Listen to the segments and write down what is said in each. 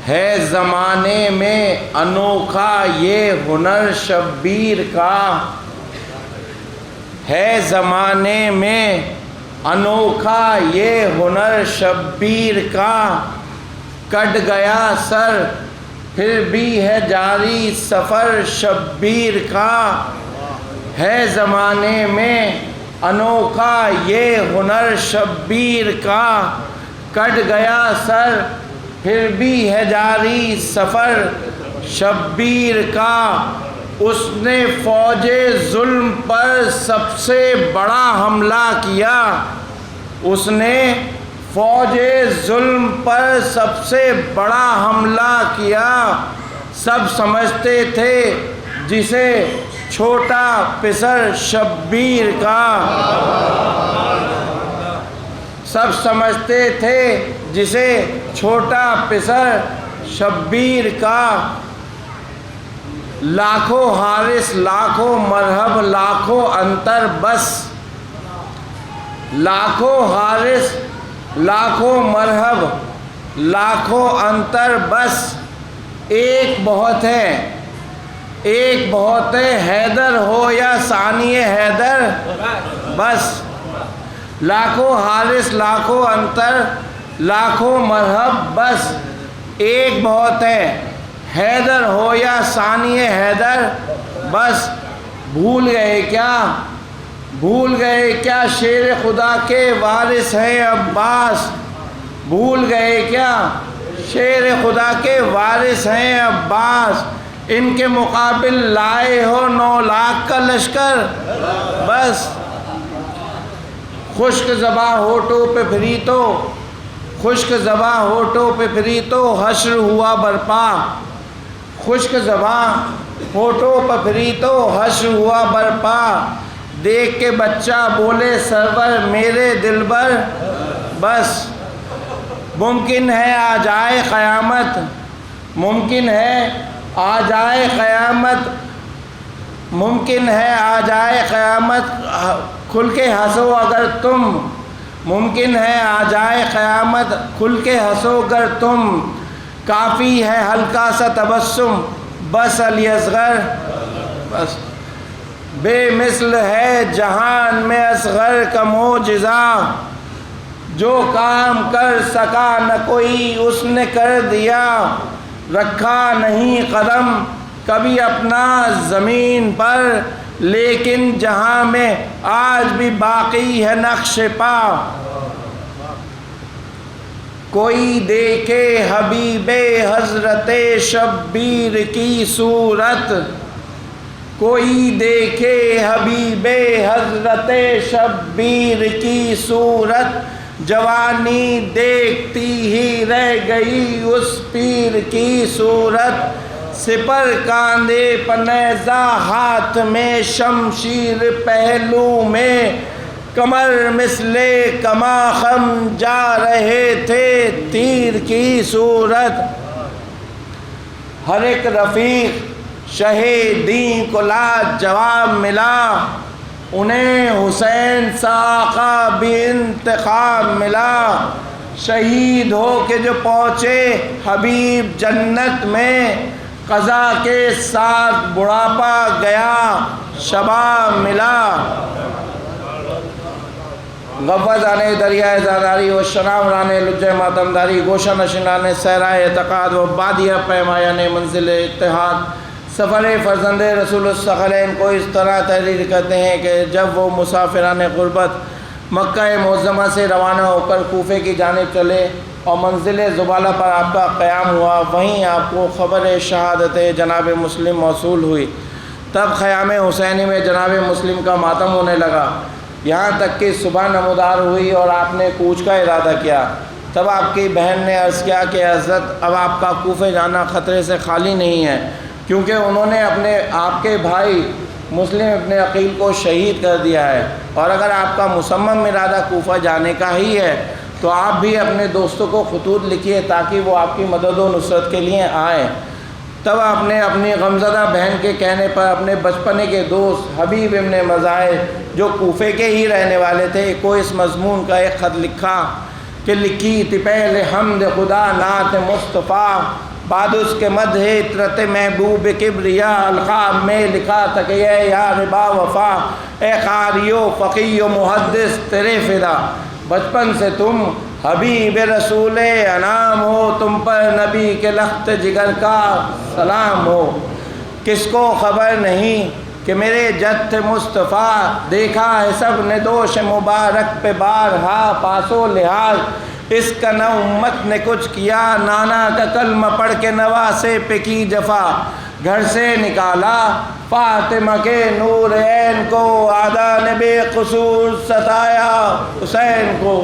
ہے زمانے میں انوکھا یہ ہنر شبیر کا، ہے زمانے میں انوکھا یہ ہنر شبیر کا، کٹ گیا سر پھر بھی ہے جاری سفر شبیر کا، ہے زمانے میں انوکھا یہ ہنر شبیر کا، کٹ گیا سر پھر بھی ہے جاری سفر شبیر کا، اس نے فوج ظلم پر سب سے بڑا حملہ کیا، اس نے فوج ظلم پر سب سے بڑا حملہ کیا، سب سمجھتے تھے جسے چھوٹا پسر شبیر کا، سب سمجھتے تھے جسے چھوٹا پسر شبیر کا، لاکھوں حارس لاکھوں مرہب لاکھوں انتر بس، لاکھوں حارس لاکھوں مرہب لاکھوں انتر بس، ایک بہت ہے ایک بہت ہے، حیدر ہو یا ثانی حیدر بس، لاکھوں حارس لاکھوں انتر لاکھوں مرہب بس، ایک بہت ہے، حیدر ہو یا ثانی حیدر بس، بھول گئے کیا شیر خدا کے وارث ہیں عباس، بھول گئے کیا شیر خدا کے وارث ہیں عباس، ان کے مقابل لائے ہو 9 لاکھ کا لشکر بس، خشک زباں ہونٹوں پہ پھری تو خشک زباں ہونٹوں پہ پھری تو حشر ہوا برپا، خشک زباں ہونٹوں پہ پھری تو حشر ہوا برپا، دیکھ کے بچہ بولے سرور میرے دلبر بس، ممکن ہے آ جائے قیامت، ممکن ہے آ جائے قیامت، ممکن ہے آ جائے قیامت، کھل کے ہنسو اگر تم، ممکن ہے آ جائے قیامت کھل کے ہنسو اگر تم، کافی ہے ہلکا سا تبسم بس علی اصغر بس، بے مثل ہے جہان میں اصغر کا معجزہ، جو کام کر سکا نہ کوئی اس نے کر دیا، رکھا نہیں قدم کبھی اپنا زمین پر، لیکن جہاں میں آج بھی باقی ہے نقش پا، کوئی دیکھے حبیب حضرت شبیر کی صورت، کوئی دیکھے حبیب حضرت شبیر کی صورت، جوانی دیکھتی ہی رہ گئی اس پیر کی صورت، سپر کاندھے پر نیزہ ہاتھ میں شمشیر پہلو میں، کمر مثل کماخم جا رہے تھے تیر کی صورت، ہر ایک رفیق شہیدین کو لاجواب ملا، انہیں حسین سا آقا بھی انتخاب ملا، شہید ہو کے جو پہنچے حبیب جنت میں، قضا کے ساتھ بڑھاپا گیا شباب ملا، غوث آنے دریائے زاداری و شناور آنے لجہ ماتمداری، گوشہ نشینانے صحرائے اعتقاد و بادیہ پیمایان منزل اتحاد، سفر فرزند رسول الثقلین کو اس طرح تحریر کرتے ہیں کہ جب وہ مسافران غربت مکہ معظمہ سے روانہ ہو کر کوفے کی جانب چلے اور منزل زبالہ پر آپ کا قیام ہوا، وہیں آپ کو خبر شہادت جناب مسلم موصول ہوئی، تب خیام حسینی میں جناب مسلم کا ماتم ہونے لگا، یہاں تک کہ صبح نمودار ہوئی اور آپ نے کوچ کا ارادہ کیا، تب آپ کی بہن نے عرض کیا کہ حضرت اب آپ کا کوفے جانا خطرے سے خالی نہیں ہے، کیونکہ انہوں نے آپ کے بھائی مسلم ابن عقیل کو شہید کر دیا ہے، اور اگر آپ کا مصمم ارادہ کوفہ جانے کا ہی ہے تو آپ بھی اپنے دوستوں کو خطوط لکھیے تاکہ وہ آپ کی مدد و نصرت کے لیے آئیں۔ تب آپ نے اپنی غمزدہ بہن کے کہنے پر اپنے بچپنے کے دوست حبیب ابن مظاہر جو کوفے کے ہی رہنے والے تھے کو اس مضمون کا ایک خط لکھا کہ لکھی تھی پہلے حمد خدا نعت مصطفیٰ، بعد اس کے مدح عطرت محبوب کبریا القاب میں لکھا تھا کہ اے یا ربا وفا، اے قاری و فقی و محدث تیرے فدا، بچپن سے تم حبیب رسول انعام ہو، تم پر نبی کے لخت جگر کا سلام ہو۔ کس کو خبر نہیں کہ میرے جد تھے مصطفیٰ، دیکھا ہے سب نے دوش مبارک پہ بارہا پاس و لحاظ، اس کا نہ امت نے کچھ کیا، نانا کا کلمہ پڑھ کے نواسے پہ کی جفا، گھر سے نکالا فاطمہ کے نور عین کو، آدھا نے بے قصور ستایا حسین کو،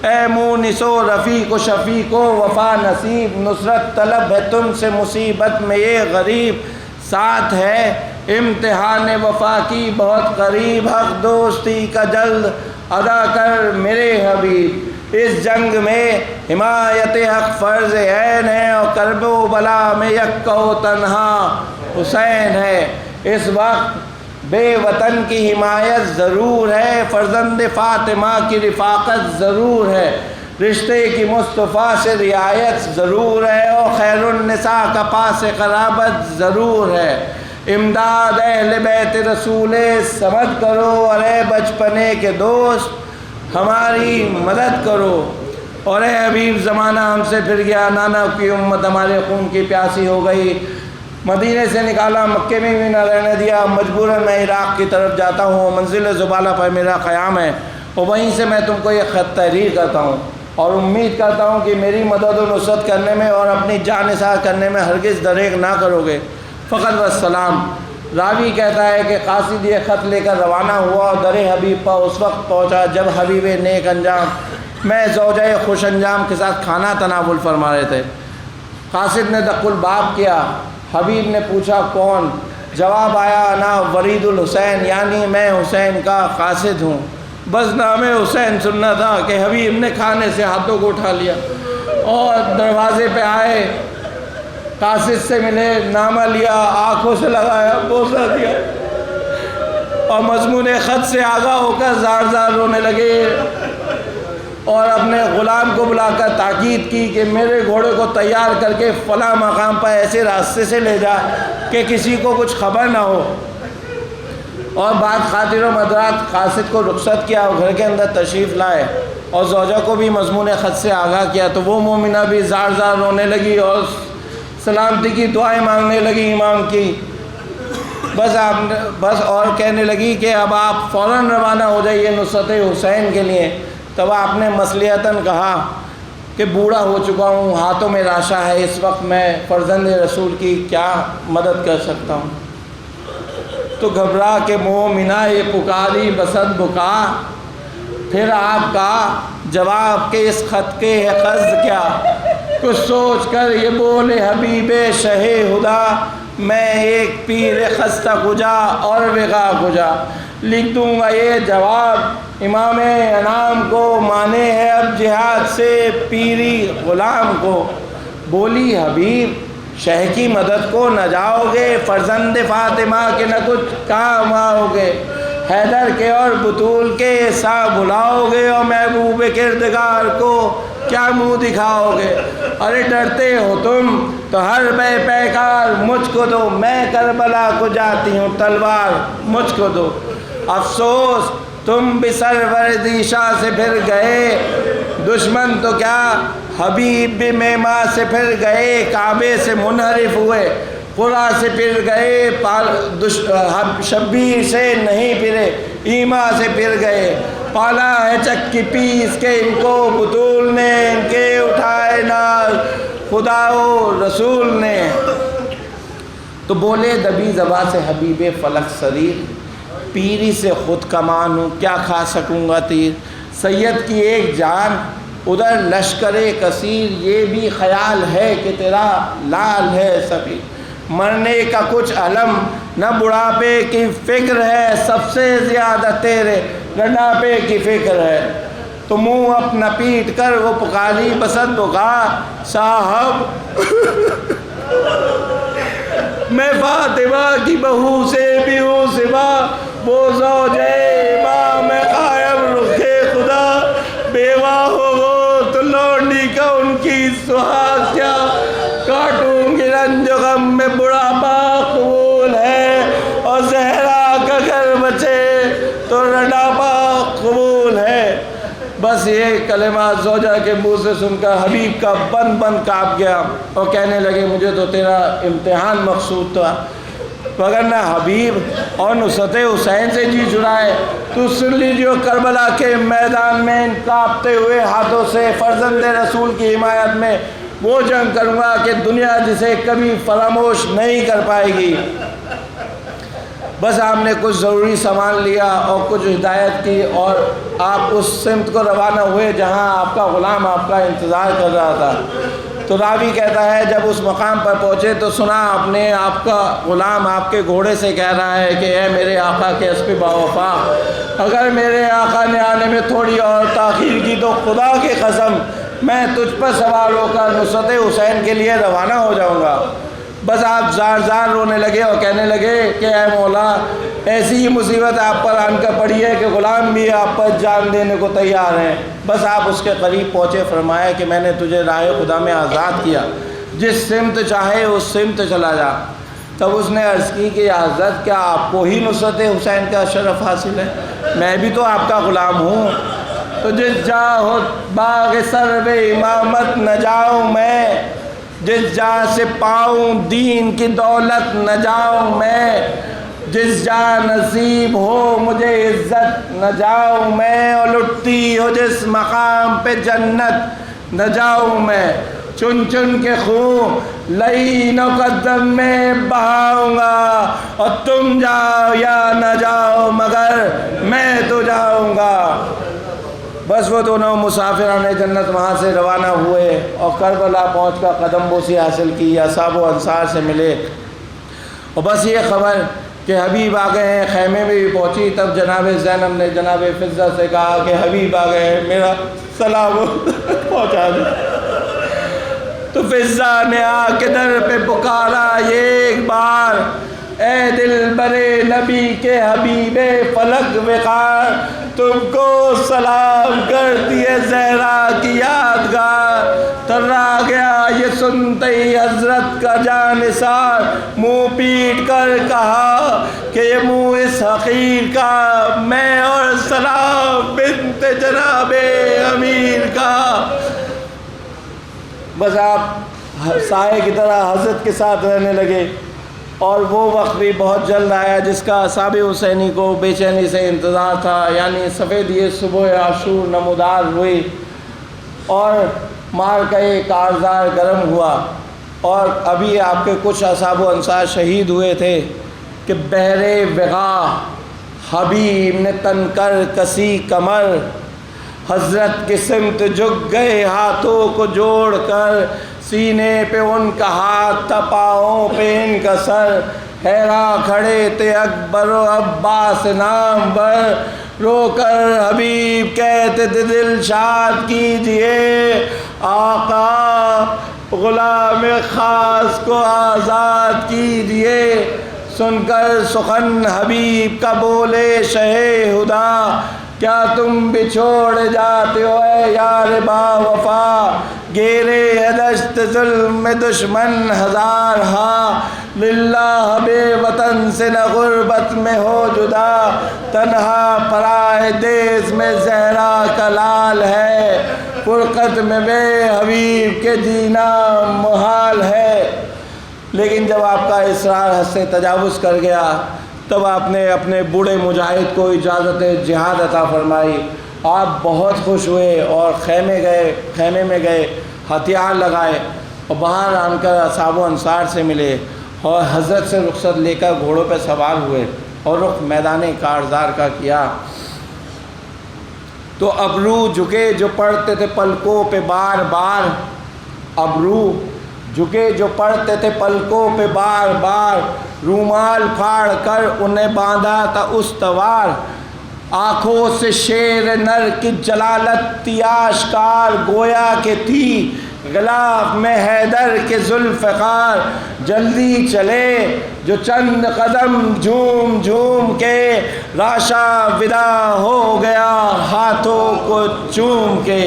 اے مونس و رفیق و شفیق و وفا نصیب، نصرت طلب ہے تم سے مصیبت میں یہ غریب، ساتھ ہے امتحان وفا کی بہت قریب، حق دوستی کا جلد ادا کر میرے حبیب، اس جنگ میں حمایت حق فرض عین ہے، اور کرب و بلا میں یکا و تنہا حسین ہے، اس وقت بے وطن کی حمایت ضرور ہے، فرزند فاطمہ کی رفاقت ضرور ہے، رشتے کی مصطفیٰ سے رعایت ضرور ہے، اور خیر النساء کا پاس قرابت ضرور ہے، امداد اہل بیت رسول سمد کرو، اور اے بچپنے کے دوست ہماری مدد کرو، اور اے حبیب زمانہ ہم سے پھر گیا، نانا کی امت ہمارے خون کی پیاسی ہو گئی، مدینے سے نکالا مکے میں بھی نہ رہنے دیا، مجبوراً میں عراق کی طرف جاتا ہوں، منزل زبالہ پر میرا قیام ہے، اور وہیں سے میں تم کو یہ خط تحریر کرتا ہوں، اور امید کرتا ہوں کہ میری مدد و نصرت کرنے میں اور اپنی جان نثار کرنے میں ہرگز دریغ نہ کرو گے، فقط والسلام۔ راوی کہتا ہے کہ قاصد یہ خط لے کر روانہ ہوا، اور در حبیب پر اس وقت پہنچا جب حبیب نیک انجام میں زوجہ خوش انجام کے ساتھ کھانا تناول فرما رہے تھے۔ قاصد نے دق الباب کیا، حبیب نے پوچھا کون؟ جواب آیا انا ورید الحسین، یعنی میں حسین کا قاصد ہوں۔ بس نام حسین سننا تھا کہ حبیب نے کھانے سے ہاتھوں کو اٹھا لیا اور دروازے پہ آئے، قاصد سے ملے، نامہ لیا، آنکھوں سے لگایا، بوسہ دیا، اور مضمون خط سے آگاہ ہو کر زار زار رونے لگے، اور اپنے غلام کو بلا کر تاکید کی کہ میرے گھوڑے کو تیار کر کے فلاں مقام پر ایسے راستے سے لے جا کہ کسی کو کچھ خبر نہ ہو، اور بعد خاطر و مدرات قاصد کو رخصت کیا اور گھر کے اندر تشریف لائے، اور زوجہ کو بھی مضمون خط سے آگاہ کیا، تو وہ مومنہ بھی زار زار رونے لگی اور سلامتی کی دعائیں مانگنے لگی امام کی، بس اور کہنے لگی کہ اب آپ فوراً روانہ ہو جائیے نصرت حسین کے لیے۔ تب آپ نے مصلیحتاً کہا کہ بوڑھا ہو چکا ہوں، ہاتھوں میں راشا ہے، اس وقت میں فرزند رسول کی کیا مدد کر سکتا ہوں؟ تو گھبرا کے مومنہ یہ پکاری بسد بکا، پھر آپ کا جواب کہ اس خط کے ہے قصد کیا؟ کچھ سوچ کر یہ بولے حبیب شہ ہدا، میں ایک پیر خستہ کجا اور وغا کجا، لکھ دوں گا یہ جواب امام انعام کو، مانے ہے اب جہاد سے پیری غلام کو۔ بولی حبیب شہ کی مدد کو نہ جاؤ گے، فرزند فاطمہ کے نہ کچھ کام آؤ گے، حیدر کے اور بطول کے سا بلاؤ گے، اور محبوب کردگار کو کیا منہ دکھاؤ گے؟ ارے ڈرتے ہو تم تو ہر بے پیکار مجھ کو دو، میں کربلا کو جاتی ہوں تلوار مجھ کو دو۔ افسوس تم بھی سرورد شاہ سے پھر گئے، دشمن تو کیا حبیب بھی میما سے پھر گئے، کعبے سے منحرف ہوئے، قرآ سے پھر گئے، شبیر سے نہیں پھرے، ایما سے پھر گئے، پالا ہے چکی پیس کے ان کو بطول نے، ان کے اٹھائے نال خدا و رسول نے۔ تو بولے دبی زباں سے حبیب فلک سریر، پیری سے خود کمان ہوں کیا کھا سکوں گا تیر، سید کی ایک جان ادھر لشکر کثیر، یہ بھی خیال ہے کہ تیرا لال ہے سبھی، مرنے کا کچھ علم نہ بڑھاپے کی فکر ہے، سب سے زیادہ تیرے رناپے کی فکر ہے۔ تو منہ اپنا پیٹ کر وہ پکاری بسد بکا، صاحب میں فاطمہ کی بہو سے بھی ہوں سوا، وہ زوجہ امام قائم رخ خدا، بیوہ ہو وہ تو لونڈی کا ان کی سہاگ کیا کاٹوں بس یہ کلمہ زوجہ کے منہ سے سن کر حبیب کا بن بن کانپ گیا اور کہنے لگے مجھے تو تیرا امتحان مقصود تھا، وگرنہ حبیب اور نصرت حسین سے جی چھڑائے تو سن لیجیے کربلا کے میدان میں ان کانپتے ہوئے ہاتھوں سے فرزند رسول کی حمایت میں وہ جنگ کروں گا کہ دنیا جسے کبھی فراموش نہیں کر پائے گی۔ بس آپ نے کچھ ضروری سامان لیا اور کچھ ہدایت کی اور آپ اس سمت کو روانہ ہوئے جہاں آپ کا غلام آپ کا انتظار کر رہا تھا۔ تو راوی کہتا ہے جب اس مقام پر پہنچے تو سنا آپ نے آپ کا غلام آپ کے گھوڑے سے کہہ رہا ہے کہ اے میرے آقا کے اسب باوفا، اگر میرے آقا نے آنے میں تھوڑی اور تاخیر کی تو خدا کی قسم میں تجھ پر سوار ہو کر نصرت حسین کے لیے روانہ ہو جاؤں گا۔ بس آپ زار زار رونے لگے اور کہنے لگے کہ اے مولا، ایسی ہی مصیبت آپ پر آن کر پڑی ہے کہ غلام بھی آپ پر جان دینے کو تیار ہیں۔ بس آپ اس کے قریب پہنچے، فرمایا کہ میں نے تجھے راہ خدا میں آزاد کیا، جس سمت چاہے اس سمت چلا جا۔ تب اس نے عرض کی کہ یا حضرت کیا آپ کو ہی نصرت حسین کا شرف حاصل ہے؟ میں بھی تو آپ کا غلام ہوں۔ تو جس جا ہو باغ سرو امامت نہ جاؤں میں، جس جا سے پاؤں دین کی دولت نہ جاؤں میں، جس جا نصیب ہو مجھے عزت نہ جاؤں میں، اور لٹتی ہو جس مقام پہ جنت نہ جاؤں میں، چن چن کے خون لعین و قدم میں بہاؤں گا، اور تم جاؤ یا نہ جاؤ مگر میں تو جاؤں گا۔ بس وہ دونوں مسافران جنت وہاں سے روانہ ہوئے اور کربلا پہنچ کر قدم بوسی حاصل کی، اصحاب و انصار سے ملے، اور بس یہ خبر کہ حبیب آ گئے ہیں خیمے میں بھی پہنچی۔ تب جناب زینب نے جناب فضہ سے کہا کہ حبیب آ گئے ہیں، میرا سلام پہنچا دیں۔ تو فضہ نے آ کے در پہ پکارا یہ ایک بار، اے دل برے نبی کے حبیب فلک وقار، تم کو سلام کرتی ہے زہرا کی یادگار۔ تھرا گیا یہ سنتے ہی حضرت کا جانثار، منہ پیٹ کر کہا کہ یہ منہ اس حقیر کا، میں اور سلام بنت جناب امیر کا۔ بس آپ سائے کی طرح حضرت کے ساتھ رہنے لگے، اور وہ وقت بھی بہت جلد آیا جس کا اصحاب حسینی کو بے چینی سے انتظار تھا، یعنی سفیدی صبح عاشور نمودار ہوئی اور معرکہ کارزار گرم ہوا، اور ابھی آپ کے کچھ اصحاب و انصار شہید ہوئے تھے کہ بہرے وغا حبیب نے تن کر کسی کمر، حضرت کی سمت جھک گئے ہاتھوں کو جوڑ کر، سینے پہ ان کا ہاتھ تھا پاؤں پہ ان کا سر، حیرا کھڑے تھے اکبر و عباس نام بر، رو کر حبیب کہتے تھے دل شاد کیجئے آقا، غلام خاص کو آزاد کیجئے۔ سن کر سخن حبیب کا بولے شہ خدا، کیا تم بھی چھوڑ جاتے ہو اے یار با وفا، گیرے دشت ظلم دشمن ہزار ہا، للہ بے وطن سے نہ غربت میں ہو جدا، تنہا پرائے دیس میں زہرا کا لال ہے، فرقت میں بے حبیب کے جینا محال ہے۔ لیکن جب آپ کا اصرار حد سے تجاوز کر گیا تب آپ نے اپنے بوڑھے مجاہد کو اجازت جہاد عطا فرمائی، آپ بہت خوش ہوئے اور خیمے میں گئے، ہتھیار لگائے اور باہر آن کر اصحاب و انصار سے ملے اور حضرت سے رخصت لے کر گھوڑوں پہ سوار ہوئے اور رخ میدان کارزار کا کیا۔ تو ابرو جھکے جو پڑھتے تھے پلکوں پہ بار بار، ابرو جھکے جو پڑھتے تھے پلکوں پہ بار بار، رومال پھاڑ کر انہیں باندھا تھا استوار، آنکھوں سے شیر نر کی جلالت تھی آشکار، گویا کہ تھی غلاف میں حیدر کے ذوالفقار، جلدی چلے جو چند قدم جھوم جھوم کے، راشا ودا ہو گیا ہاتھوں کو چوم کے،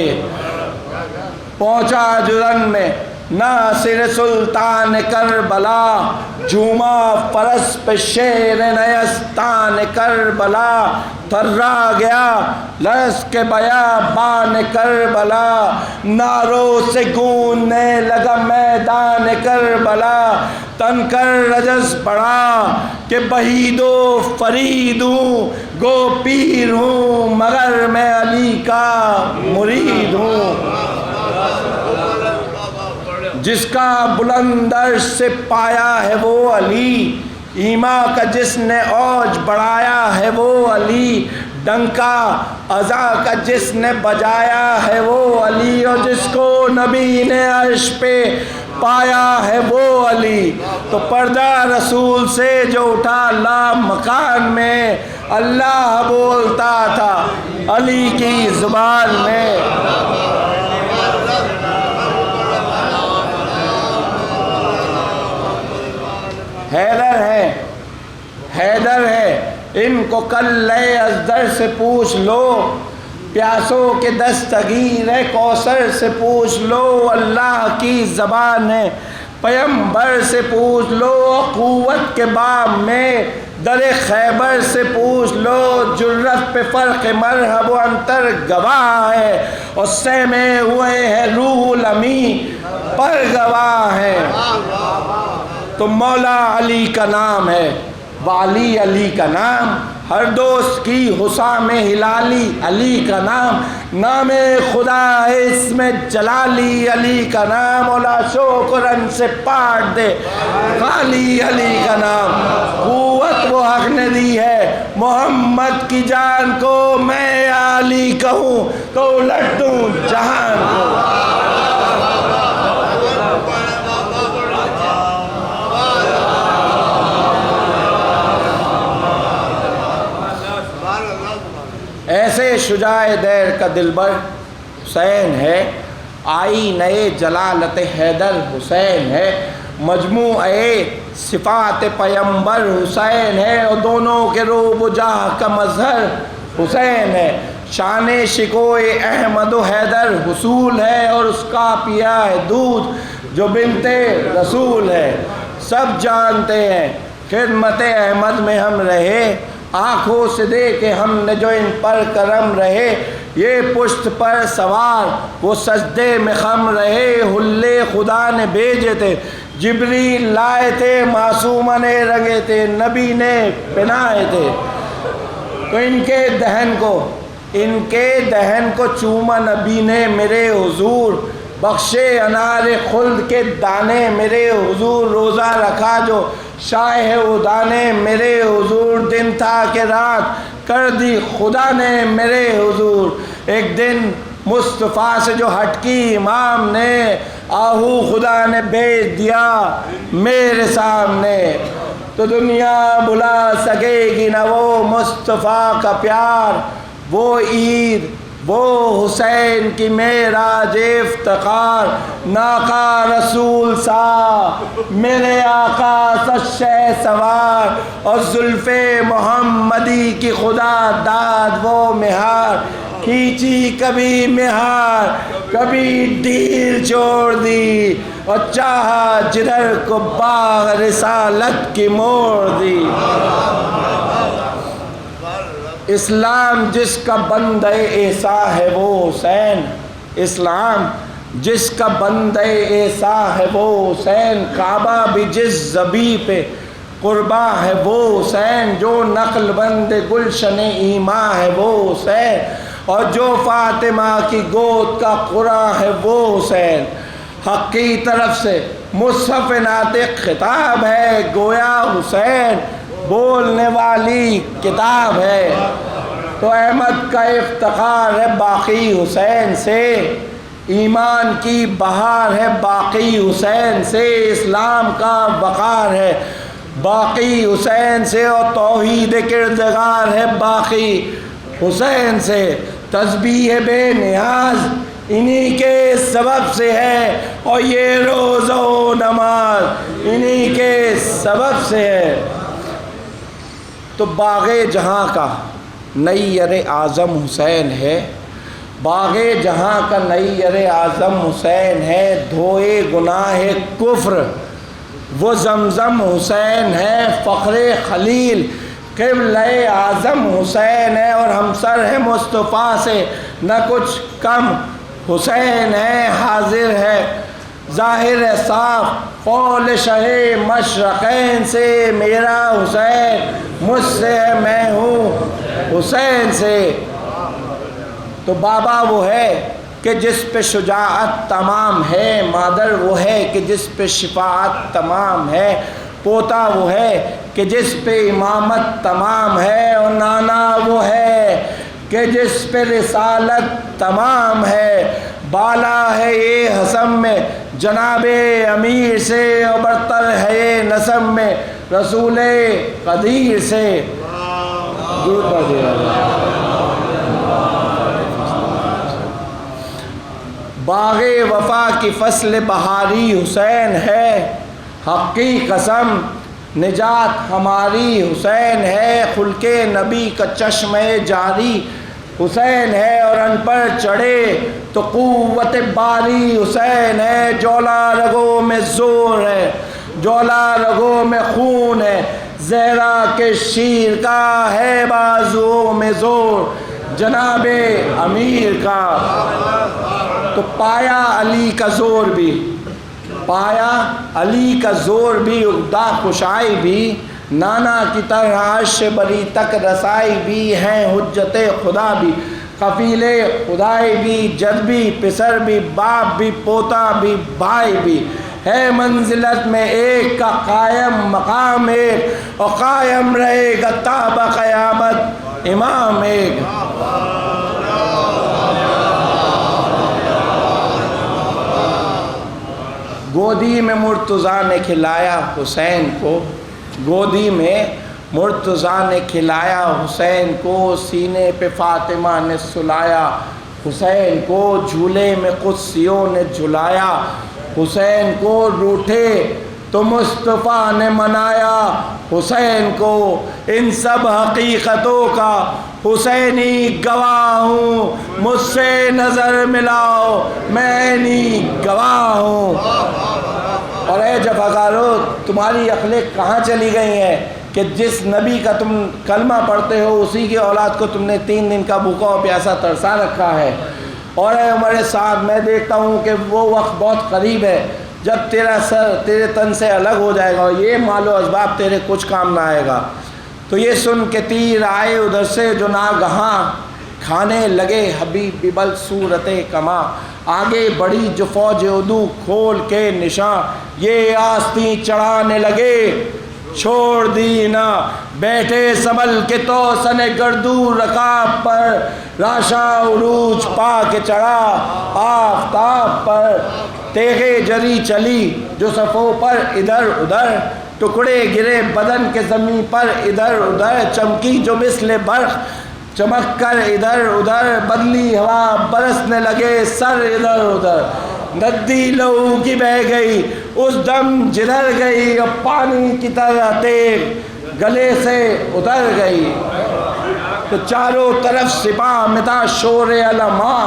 پہنچا جرن میں ناصر سلطان کربلا، جھوما فرس پہ شیر نیستان کربلا، تھرا گیا لرز کے بیابان کربلا، ناروں سے گونجنے لگا میدان کربلا، تن کر رجس بڑھا کہ بہید و فرید ہوں، گو پیر ہوں مگر میں علی کا مرید ہوں۔ جس کا بلند عرش سے پایا ہے وہ علی، ایمان کا جس نے اوج بڑھایا ہے وہ علی، ڈنکا اذا کا جس نے بجایا ہے وہ علی، اور جس کو نبی نے عرش پہ پایا ہے وہ علی۔ تو پردہ رسول سے جو اٹھا لا مکان میں، اللہ بولتا تھا علی کی زبان میں۔ حیدر ہے ان کو کلے ازدر سے پوچھ لو، پیاسوں کے دستگیر کوثر سے پوچھ لو، اللہ کی زبان ہے پیمبر سے پوچھ لو، قوت کے باب میں در خیبر سے پوچھ لو، جرت پہ فرق مرحب و انتر گواہ ہے، اور سہمے ہوئے ہیں روح الامی پر گواہ ہے۔ تو مولا علی کا نام ہے، والی علی کا نام، ہر دوست کی حسام ہلالی علی کا نام، نام خدا ہے اس میں جلالی علی کا نام، مولا شکرن سے پاٹ دے خالی علی کا نام۔ قوت وہ حق نے دی ہے محمد کی جان کو، میں علی کہوں تو الٹ دوں جہان کو۔ ایسے شجاع دیر کا دلبر حسین ہے، آئی نئے جلالت حیدر حسین ہے، مجموعے صفات پیمبر حسین ہے، اور دونوں کے روب و جاہ کا مظہر حسین ہے۔ شان شکوہ احمد و حیدر حصول ہے، اور اس کا پیا ہے دودھ جو بنت رسول ہے۔ سب جانتے ہیں خدمت احمد میں ہم رہے، آنکھوں سے دیکھے ہم نے جو ان پر کرم رہے، یہ پشت پر سوار وہ سجدے میں خم رہے، حلے خدا نے بھیجے تھے جبریل لائے تھے، معصومہ نے رنگے تھے نبی نے پہنائے تھے۔ تو ان کے دہن کو چوما نبی نے میرے حضور، بخشے انار خلد کے دانے میرے حضور، روزہ رکھا جو شاہ اودانے میرے حضور، دن تھا کہ رات کر دی خدا نے میرے حضور، ایک دن مصطفیٰ سے جو ہٹ کی امام نے، آہو خدا نے بھیج دیا میرے سامنے۔ تو دنیا بلا سکے گی نہ وہ مصطفیٰ کا پیار، وہ عید وہ حسین کی معراج افتخار، ناقہ رسول سا میرے آقا سچے سوار، اور زلف محمدی کی خدا داد وہ مہار، کھینچی کبھی مہار کبھی ڈھیل چھوڑ دی، اور چاہا جدھر کو باغ رسالت کی موڑ دی۔ اسلام جس کا بندہ ایسا ہے وہ حسین، اسلام جس کا بندہ ایسا ہے وہ حسین، کعبہ بھی جس زبی پہ قربا ہے وہ حسین، جو نقل بند گلشن ایماں ہے وہ حسین، اور جو فاطمہ کی گود کا قرآن ہے وہ حسین۔ حق کی طرف سے مصحف ناطق خطاب ہے، گویا حسین بولنے والی کتاب ہے۔ تو احمد کا افتخار ہے باقی حسین سے، ایمان کی بہار ہے باقی حسین سے، اسلام کا وقار ہے باقی حسین سے، اور توحید کردگار ہے باقی حسین سے۔ تسبیح بے نیاز انہی کے سبب سے ہے، اور یہ روزہ و نماز انہی کے سبب سے ہے۔ تو باغ جہاں کا نیر اعظم حسین ہے، باغ جہاں کا نیر اعظم حسین ہے، دھوئے گناہ کفر وہ زمزم حسین ہے، فخر خلیل قبلہ اعظم حسین ہے، اور ہمسر ہے مصطفیٰ سے نہ کچھ کم حسین ہے، حاضر ہے ظاہر ہے صاف قول شہ مشرقین سے، میرا حسین مجھ سے ہے میں ہوں حسین سے۔ تو بابا وہ ہے کہ جس پہ شجاعت تمام ہے، مادر وہ ہے کہ جس پہ شفاعت تمام ہے، پوتا وہ ہے کہ جس پہ امامت تمام ہے، اور نانا وہ ہے کہ جس پہ رسالت تمام ہے، بالا ہے یہ حسم میں جناب امیر سے، اور برتر ہے یہ نسب میں رسول قدیر سے۔ درود پڑھیے۔ باغ وفا کی فصل بہاری حسین ہے، حق کی قسم نجات ہماری حسین ہے، خلق نبی کا چشمہ جاری حسین ہے، اور ان پر چڑھے تو قوت باری حسین ہے، جولا رگوں میں زور ہے، جولا رگوں میں خون ہے، زہرا کے شیر کا ہے بازوؤں میں زور جناب امیر کا۔ تو پایا علی کا زور بھی، پایا علی کا زور بھی، عقدہ کشائی بھی، نانا کی طرح عرش بری تک رسائی بھی، ہیں حجت خدا بھی، کفیل خدائی بھی، جد بھی پسر بھی، باپ بھی پوتا بھی بھائی بھی، ہے منزلت میں ایک کا قائم مقام ایک، اور قائم رہے گا تا بقیامت امام ایک۔ گودی میں مرتضیٰ نے کھلایا حسین کو، گودی میں مرتضیٰ نے کھلایا حسین کو، سینے پہ فاطمہ نے سلایا حسین کو، جھولے میں قدسیوں نے جھلایا حسین کو، روٹھے تو مصطفیٰ نے منایا حسین کو، ان سب حقیقتوں کا حسینی گواہ ہوں، مجھ سے نظر ملاؤ میں نہیں گواہ ہوں۔ اور اے جفاکارو، تمہاری عقلیں کہاں چلی گئی ہیں کہ جس نبی کا تم کلمہ پڑھتے ہو اسی کی اولاد کو تم نے 3 دن کا بھوکا و پیاسا ترسا رکھا ہے۔ اور اے عمر سعد، میں دیکھتا ہوں کہ وہ وقت بہت قریب ہے جب تیرا سر تیرے تن سے الگ ہو جائے گا، اور یہ مال و اسباب تیرے کچھ کام نہ آئے گا۔ تو یہ سن کے تیر آئے ادھر سے جو ناگہاں، کھانے لگے حبیب ببل صورت کما، آگے بڑھی جو فوج عدو کھول کے نشاں، یہ آستیں چڑھانے لگے چھوڑ دی نہ، بیٹھے سنبھل کے توسن گردو رکاب پر، راشا عروج پا کے چڑھا آفتاب پر، تیغے جری چلی جو صفوں پر ادھر ادھر، ٹکڑے گرے بدن کے زمین پر ادھر ادھر، چمکی جو مثل برق چمک کر ادھر ادھر، بدلی ہوا برسنے لگے سر ادھر ادھر، ندی لہو کی بہہ گئی اس دم جدھر گئی، اب پانی کی طرح تیغ گلے سے اتر گئی۔ تو چاروں طرف سپاہ متا شور علماء،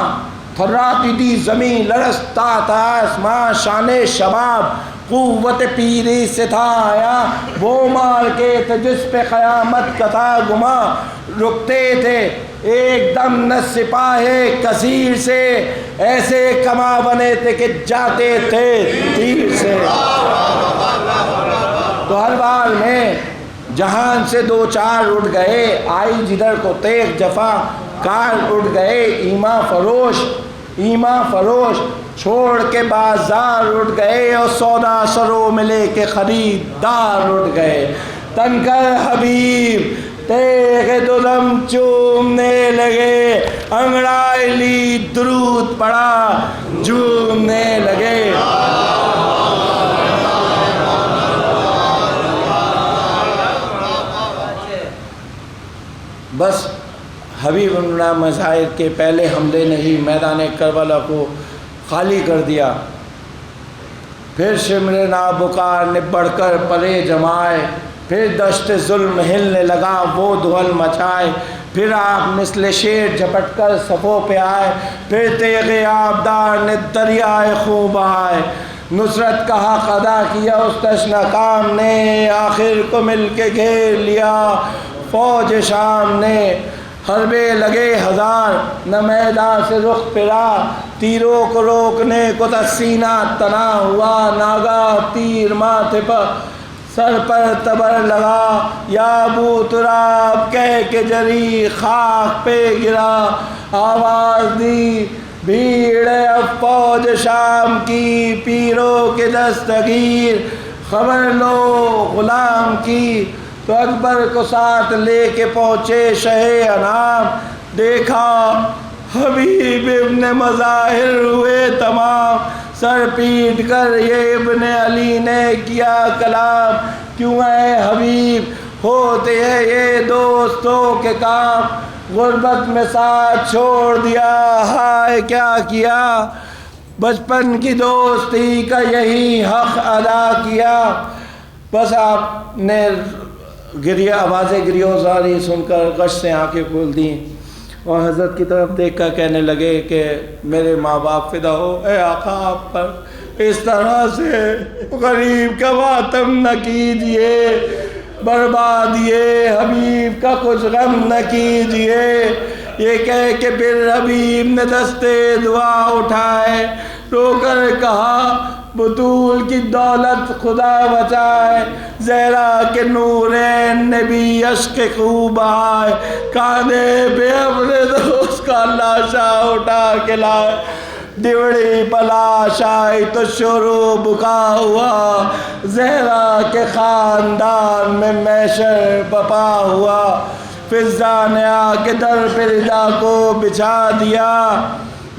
تھراتی تھی زمین لرزتا تھا آسمان، شان شباب قوت پیری سے تھا آیا، وہ مار کے تھے جس پہ قیامت کا تھا گما، رکتے تھے ایک دم نہ سپاہ کثیر سے، ایسے کما بنے تھے کہ جاتے تھے تیر سے۔ تو ہر بار میں جہان سے 2-4 اٹھ گئے، آئی جدھر کو تیغ جفا کار اٹھ گئے، ایما فروش چھوڑ کے بازار اٹھ گئے، اور سودا سروں میں لے کے خریدار اٹھ گئے، تن کر حبیب تیغ دم چومنے لگے، انگڑائی لی درود پڑا جھومنے لگے۔ بس حبیب اللہ مظاہر کے پہلے حملے نے ہی میدان کربلا کو خالی کر دیا، پھر شمر نابکار نے بڑھ کر پرے جمائے، پھر دشت ظلم ہلنے لگا وہ دھول مچائے، پھر آپ مثل شیر جھپٹ کر صفوں پہ آئے، پھر تیغ آبدار نے دریائے خون بہائے، نصرت کا حق ادا کیا اس تشنہ کام نے، آخر کو مل کے گھیر لیا فوج شام نے، حربے لگے ہزار نہ میدان سے رخ پھرا، تیروں کو روکنے کو تھا سینہ تنا ہوا، ناگاہ تیر ماتھے پر سر پر تبر لگا، یا ابو تراب کہہ کے جری خاک پہ گرا، آواز دی بھیڑ اب فوج شام کی، پیروں کے دستگیر خبر لو غلام کی، تو اکبر کو ساتھ لے کے پہنچے شہ انام، دیکھا حبیب ابن مظاہر ہوئے تمام، سر پیٹ کر یہ ابن علی نے کیا کلام، کیوں اے حبیب ہوتے ہیں یہ دوستوں کے کام، غربت میں ساتھ چھوڑ دیا ہائے کیا کیا، بچپن کی دوستی کا یہی حق ادا کیا۔ بس آپ نے آوازیں گریوزاری سن کر غش سے آنکھیں کھول دیں اور حضرت کی طرف دیکھ کر کہنے لگے کہ میرے ماں باپ فدا ہو، اے آقا آپ پر اس طرح سے غریب کا ماتم نہ کیجئے، بربادیے حبیب کا کچھ غم نہ کیجئے، یہ کہہ کے پھر حبیب نے دستے دعا اٹھائے، رو کر کہا بطول کی دولت خدا بچائے، زہرا کے نورین نے بھی اشک خوب بہائے، کاندھے پہ اپنے دوست کا لاشا اٹھا کے لائے، دیوڑی پلاش آئی تو شروع بکا ہوا، زہرا کے خاندان میں محشر بپا ہوا، فضا نے آ کے در پہ رضا کو بچھا دیا،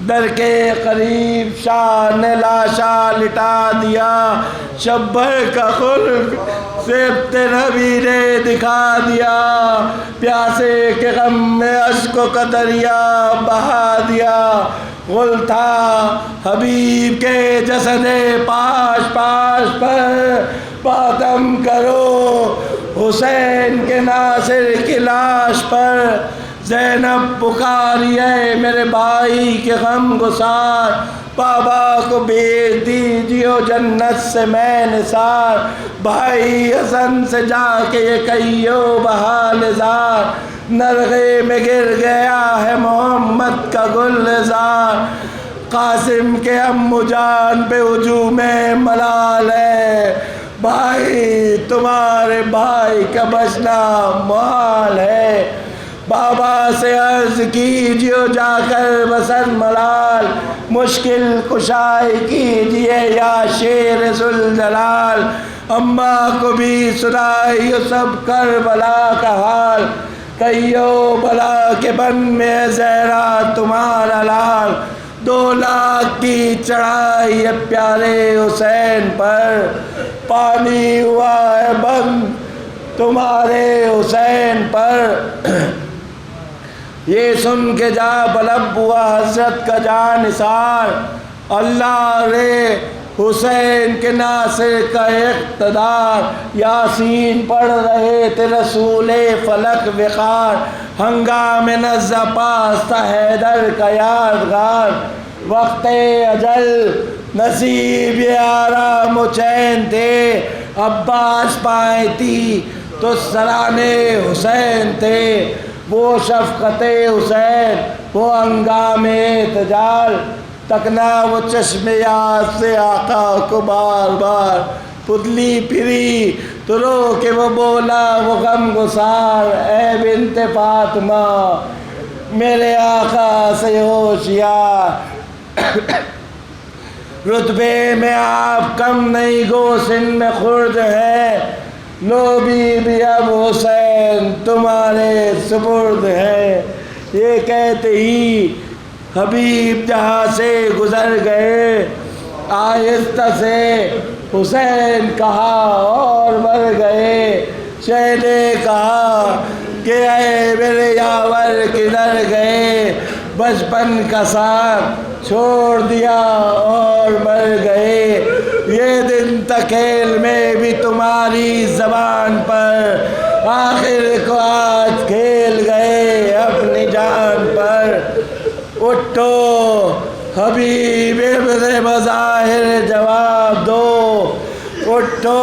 در کے قریب شاہ نے لاشا لٹا دیا، شبر کا خلق سبت نبی نے دکھا دیا، پیاسے کے غم میں اشکوں کا دریا بہا دیا، غل تھا حبیب کے جسد پاش پاش پر، ماتم کرو حسین کے ناصر کی لاش پر، زینب پکاری ہے میرے بھائی کے غم گسار، بابا کو بھیج دیجیو جنت سے میں نثار، بھائی حسن سے جا کے یہ کہیو بحال زار، نرغے میں گر گیا ہے محمد کا گلزار، قاسم کے امو جان پہ ہجوم ملال ہے، بھائی تمہارے بھائی کا بچنا محال ہے، بابا سے عرض کیجیو جا کر بسن ملال، مشکل کشائی کیجیے یا شیر ذوالجلال، اماں کو بھی سنائیو سب کربلا کا حال، کہیو بلا کے بن میں زہرا تمہارا لال، 2 لاکھ کی چڑھائی ہے پیارے حسین پر، پانی ہوا ہے بند تمہارے حسین پر، یہ سن کے جا بلب ہوا حضرت کا جان نثار، اللہ رے حسین کے ناصر کا اقتدار، یاسین پڑھ رہے تھے رسول فلک وقار، ہنگام نزہ پاس تھا حیدر کا یادگار، وقت اجل نصیب یہ آرام و چین تھے، عباس پائیں تھی تو سرانے حسین تھے، وہ شفقت حسین وہ ہنگام اعتجال، تکنا وہ چشم یاد سے آقا کو بار بار، پتلی پھری تو رو کے وہ بولا وہ غم گسار، اے بنت فاطمہ میرے آقا سے ہوشیار، رتبے میں آپ کم نہیں گو سن میں خرد ہے، لو بی اب حسین تمہارے سپرد ہے، یہ کہتے ہی حبیب جہاں سے گزر گئے، آہستہ سے حسین کہا اور مر گئے، شہ نے کہا کہ اے میرے یاور کدھر گئے، بچپن کا ساتھ چھوڑ دیا اور مر گئے، یہ دن تکیل میں بھی تمہاری زبان پر، آخر کو آج کھیل گئے اٹھو حبیب ابن مظاہر جواب دو، اٹھو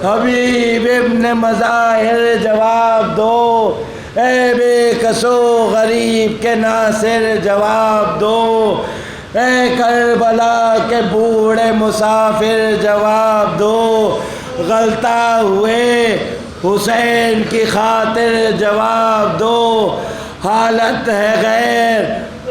حبیب ابن مظاہر جواب دو، اے بے کسو غریب کے ناصر جواب دو، اے کربلا کے بوڑھے مسافر جواب دو، غلطہ ہوئے حسین کی خاطر جواب دو، حالت ہے غیر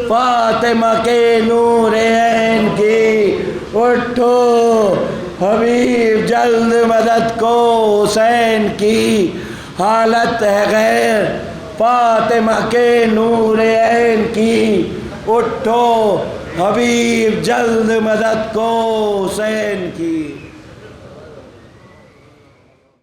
فاطمہ کے نور عین کی، اٹھو حبیب جلد مدد کو حسین کی، حالت ہے غیر فاطمہ کے نور عین کی، اٹھو حبیب جلد مدد کو حسین کی۔